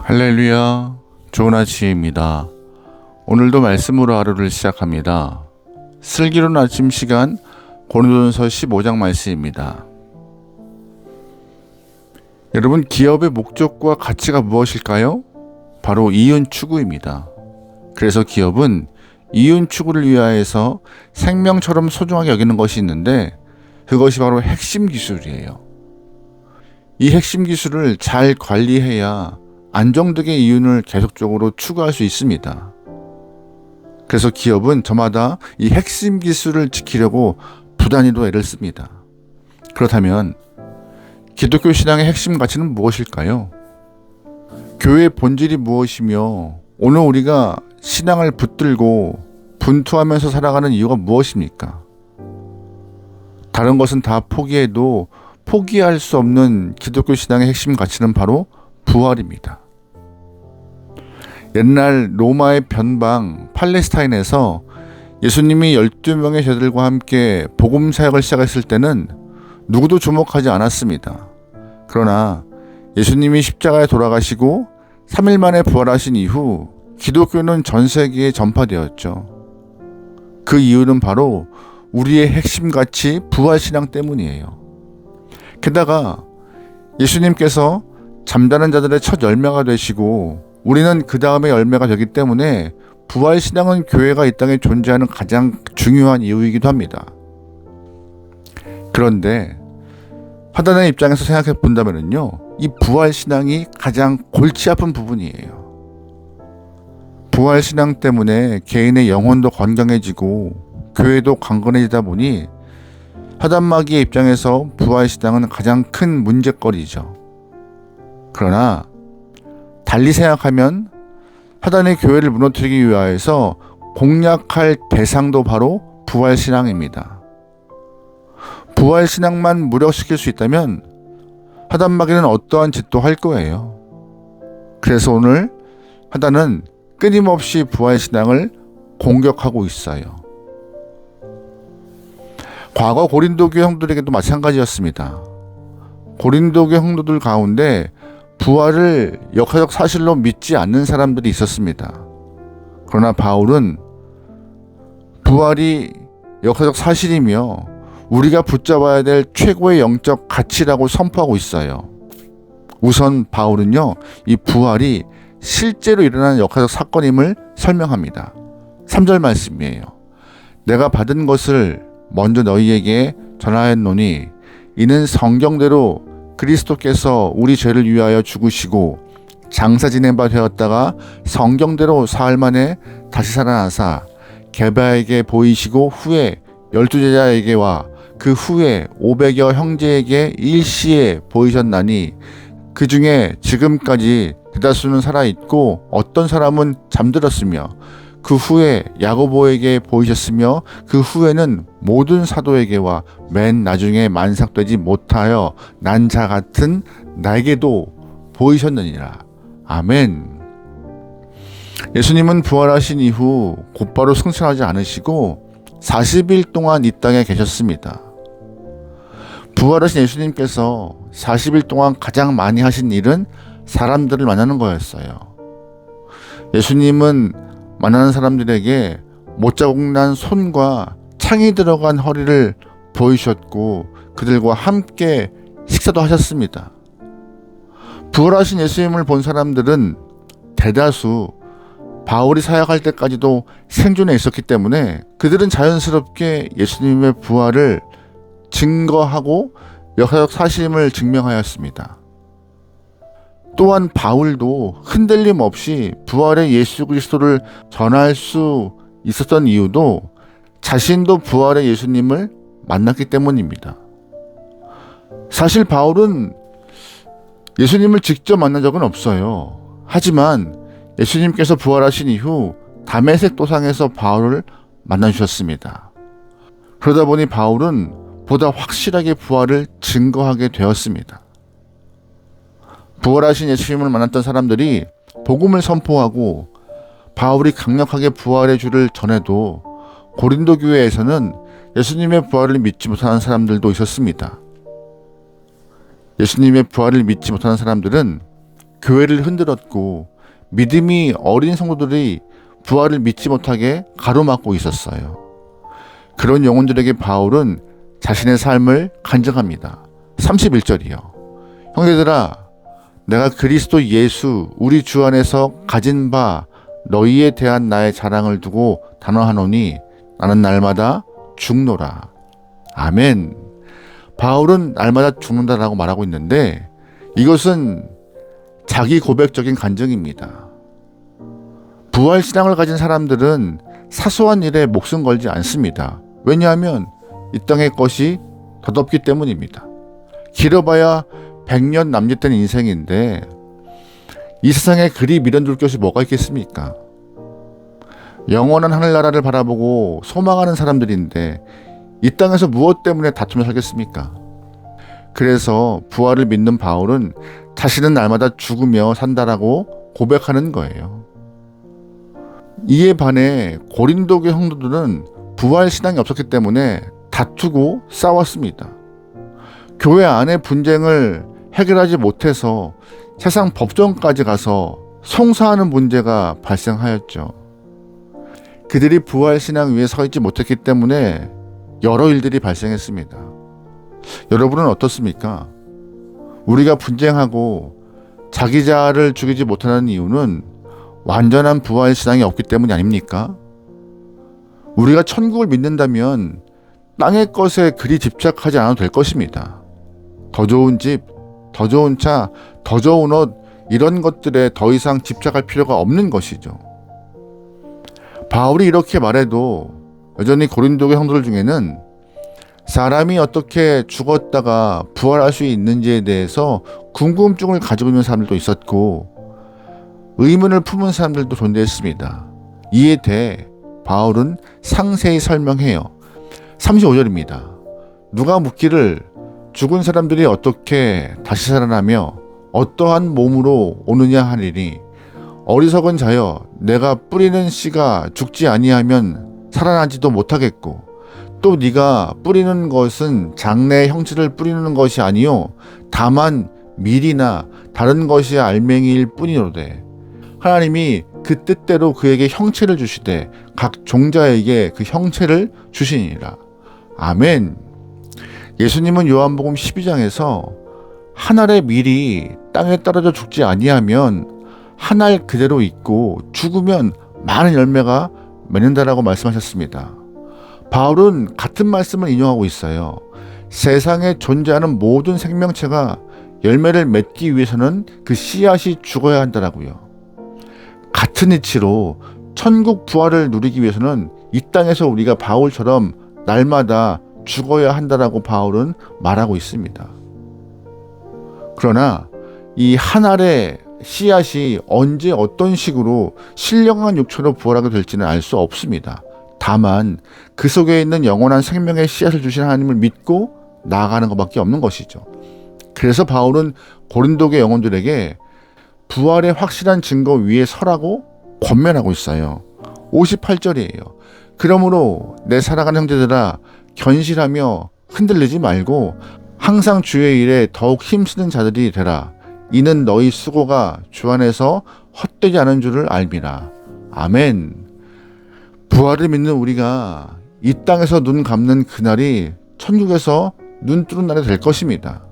할렐루야, 좋은 아침입니다. 오늘도 말씀으로 하루를 시작합니다. 슬기로운 아침 시간 고린도전서 15장 말씀입니다. 여러분, 기업의 목적과 가치가 무엇일까요? 바로 이윤 추구입니다. 그래서 기업은 이윤 추구를 위하여서 생명처럼 소중하게 여기는 것이 있는데, 그것이 바로 핵심 기술이에요. 이 핵심 기술을 잘 관리해야 안정되게 이윤을 계속적으로 추구할 수 있습니다. 그래서 기업은 저마다 이 핵심 기술을 지키려고 부단히도 애를 씁니다. 그렇다면 기독교 신앙의 핵심 가치는 무엇일까요? 교회의 본질이 무엇이며 오늘 우리가 신앙을 붙들고 분투하면서 살아가는 이유가 무엇입니까? 다른 것은 다 포기해도 포기할 수 없는 기독교 신앙의 핵심 가치는 바로 부활입니다. 옛날 로마의 변방 팔레스타인에서 예수님이 12명의 제자들과 함께 복음 사역을 시작했을 때는 누구도 주목하지 않았습니다. 그러나 예수님이 십자가에 돌아가시고 3일 만에 부활하신 이후 기독교는 전 세계에 전파되었죠. 그 이유는 바로 우리의 핵심 가치 부활신앙 때문이에요. 게다가 예수님께서 잠자는 자들의 첫 열매가 되시고 우리는 그 다음에 열매가 되기 때문에 부활신앙은 교회가 이 땅에 존재하는 가장 중요한 이유이기도 합니다. 그런데 화단의 입장에서 생각해 본다면요, 이 부활신앙이 가장 골치 아픈 부분이에요. 부활신앙 때문에 개인의 영혼도 건강해지고 교회도 강건해지다 보니 화단마귀의 입장에서 부활신앙은 가장 큰 문제거리죠. 그러나 달리 생각하면 화단의 교회를 무너뜨리기 위하여서 공략할 대상도 바로 부활신앙입니다. 부활신앙만 무력시킬 수 있다면 화단마귀는 어떠한 짓도 할 거예요. 그래서 오늘 화단은 끊임없이 부활신앙을 공격하고 있어요. 과거 고린도교 형들에게도 마찬가지였습니다. 고린도교 형도들 가운데 부활을 역사적 사실로 믿지 않는 사람들이 있었습니다. 그러나 바울은 부활이 역사적 사실이며 우리가 붙잡아야 될 최고의 영적 가치라고 선포하고 있어요. 우선 바울은요, 이 부활이 실제로 일어난 역사적 사건임을 설명합니다. 3절 말씀이에요. 내가 받은 것을 먼저 너희에게 전하였노니 이는 성경대로 그리스도께서 우리 죄를 위하여 죽으시고 장사 지낸 바 되었다가 성경대로 사흘 만에 다시 살아나사 게바에게 보이시고 후에 12제자에게와 그 후에 500여 형제에게 일시에 보이셨나니 그 중에 지금까지 대다수는 살아있고 어떤 사람은 잠들었으며 그 후에 야고보에게 보이셨으며 그 후에는 모든 사도에게와 맨 나중에 만삭되지 못하여 난 자 같은 나에게도 보이셨느니라. 아멘. 예수님은 부활하신 이후 곧바로 승천하지 않으시고 40일 동안 이 땅에 계셨습니다. 부활하신 예수님께서 40일 동안 가장 많이 하신 일은 사람들을 만나는 거였어요. 예수님은 만나는 사람들에게 못자국난 손과 창이 들어간 허리를 보이셨고 그들과 함께 식사도 하셨습니다. 부활하신 예수님을 본 사람들은 대다수 바울이 사역할 때까지도 생존해 있었기 때문에 그들은 자연스럽게 예수님의 부활을 증거하고 역사적 사실임을 증명하였습니다. 또한 바울도 흔들림 없이 부활의 예수 그리스도를 전할 수 있었던 이유도 자신도 부활의 예수님을 만났기 때문입니다. 사실 바울은 예수님을 직접 만난 적은 없어요. 하지만 예수님께서 부활하신 이후 다메섹 도상에서 바울을 만나주셨습니다. 그러다 보니 바울은 보다 확실하게 부활을 증거하게 되었습니다. 부활하신 예수님을 만났던 사람들이 복음을 선포하고 바울이 강력하게 부활의 주를 전해도 고린도 교회에서는 예수님의 부활을 믿지 못하는 사람들도 있었습니다. 예수님의 부활을 믿지 못하는 사람들은 교회를 흔들었고 믿음이 어린 성도들이 부활을 믿지 못하게 가로막고 있었어요. 그런 영혼들에게 바울은 자신의 삶을 간증합니다. 31절이요. 형제들아, 내가 그리스도 예수 우리 주 안에서 가진 바 너희에 대한 나의 자랑을 두고 단언하노니 나는 날마다 죽노라. 아멘. 바울은 날마다 죽는다라고 말하고 있는데 이것은 자기 고백적인 간증입니다. 부활신앙을 가진 사람들은 사소한 일에 목숨 걸지 않습니다. 왜냐하면 이 땅의 것이 덧없기 때문입니다. 길어봐야 100년 남짓된 인생인데 이 세상에 그리 미련둘 것이 뭐가 있겠습니까? 영원한 하늘나라를 바라보고 소망하는 사람들인데 이 땅에서 무엇 때문에 다투며 살겠습니까? 그래서 부활을 믿는 바울은 자신은 날마다 죽으며 산다라고 고백하는 거예요. 이에 반해 고린도교 성도들은 부활 신앙이 없었기 때문에 다투고 싸웠습니다. 교회 안의 분쟁을 해결하지 못해서 세상 법정까지 가서 송사하는 문제가 발생하였죠. 그들이 부활 신앙 위에 서 있지 못했기 때문에 여러 일들이 발생했습니다. 여러분은 어떻습니까? 우리가 분쟁하고 자기 자아를 죽이지 못하는 이유는 완전한 부활 신앙이 없기 때문이 아닙니까? 우리가 천국을 믿는다면 땅의 것에 그리 집착하지 않아도 될 것입니다. 더 좋은 집, 더 좋은 차, 더 좋은 옷 이런 것들에 더 이상 집착할 필요가 없는 것이죠. 바울이 이렇게 말해도 여전히 고린도교 성도들 중에는 사람이 어떻게 죽었다가 부활할 수 있는지에 대해서 궁금증을 가지고 있는 사람들도 있었고 의문을 품은 사람들도 존재했습니다. 이에 대해 바울은 상세히 설명해요. 35절입니다. 누가 묻기를 죽은 사람들이 어떻게 다시 살아나며 어떠한 몸으로 오느냐 하리니 어리석은 자여 내가 뿌리는 씨가 죽지 아니하면 살아나지도 못하겠고 또 네가 뿌리는 것은 장래의 형체를 뿌리는 것이 아니요 다만 밀이나 다른 것이 알맹이일 뿐이로되 하나님이 그 뜻대로 그에게 형체를 주시되 각 종자에게 그 형체를 주시니라. 아멘. 예수님은 요한복음 12장에서 한 알의 밀이 땅에 떨어져 죽지 아니하면 한 알 그대로 있고 죽으면 많은 열매가 맺는다라고 말씀하셨습니다. 바울은 같은 말씀을 인용하고 있어요. 세상에 존재하는 모든 생명체가 열매를 맺기 위해서는 그 씨앗이 죽어야 한다라고요. 같은 이치로 천국 부활을 누리기 위해서는 이 땅에서 우리가 바울처럼 날마다 죽어야 한다라고 바울은 말하고 있습니다. 그러나 이 한 알의 씨앗이 언제 어떤 식으로 신령한 육체로 부활하게 될지는 알 수 없습니다. 다만 그 속에 있는 영원한 생명의 씨앗을 주신 하나님을 믿고 나아가는 것밖에 없는 것이죠. 그래서 바울은 고린도교 영혼들에게 부활의 확실한 증거 위에 서라고 권면하고 있어요. 58절이에요. 그러므로 내 사랑하는 형제들아 견실하며 흔들리지 말고 항상 주의 일에 더욱 힘쓰는 자들이 되라. 이는 너희 수고가 주 안에서 헛되지 않은 줄을 알미라. 아멘. 부활을 믿는 우리가 이 땅에서 눈 감는 그날이 천국에서 눈 뜨는 날이 될 것입니다.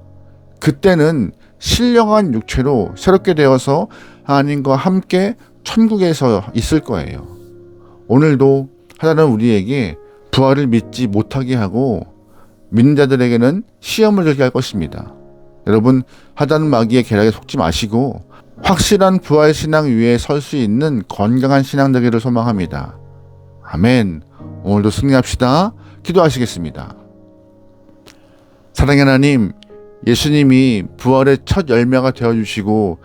그때는 신령한 육체로 새롭게 되어서 하나님과 함께 천국에서 있을 거예요. 오늘도 하나님은 우리에게 부활을 믿지 못하게 하고 믿는 자들에게는 시험을 들게 할 것입니다. 여러분, 하단 마귀의 계략에 속지 마시고 확실한 부활 신앙 위에 설 수 있는 건강한 신앙 되기를 소망합니다. 아멘. 오늘도 승리합시다. 기도하시겠습니다. 사랑의 하나님, 예수님이 부활의 첫 열매가 되어주시고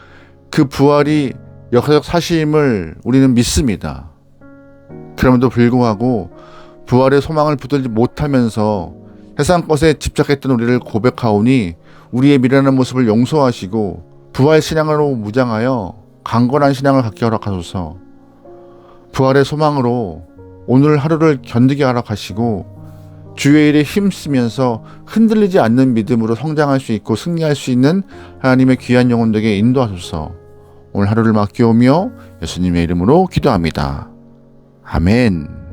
그 부활이 역사적 사실임을 우리는 믿습니다. 그럼에도 불구하고 부활의 소망을 붙들지 못하면서 세상 것에 집착했던 우리를 고백하오니 우리의 미련한 모습을 용서하시고 부활 신앙으로 무장하여 강건한 신앙을 갖게 허락하소서. 부활의 소망으로 오늘 하루를 견디게 허락하시고 주의 일에 힘쓰면서 흔들리지 않는 믿음으로 성장할 수 있고 승리할 수 있는 하나님의 귀한 영혼들에게 인도하소서. 오늘 하루를 맡겨오며 예수님의 이름으로 기도합니다. 아멘.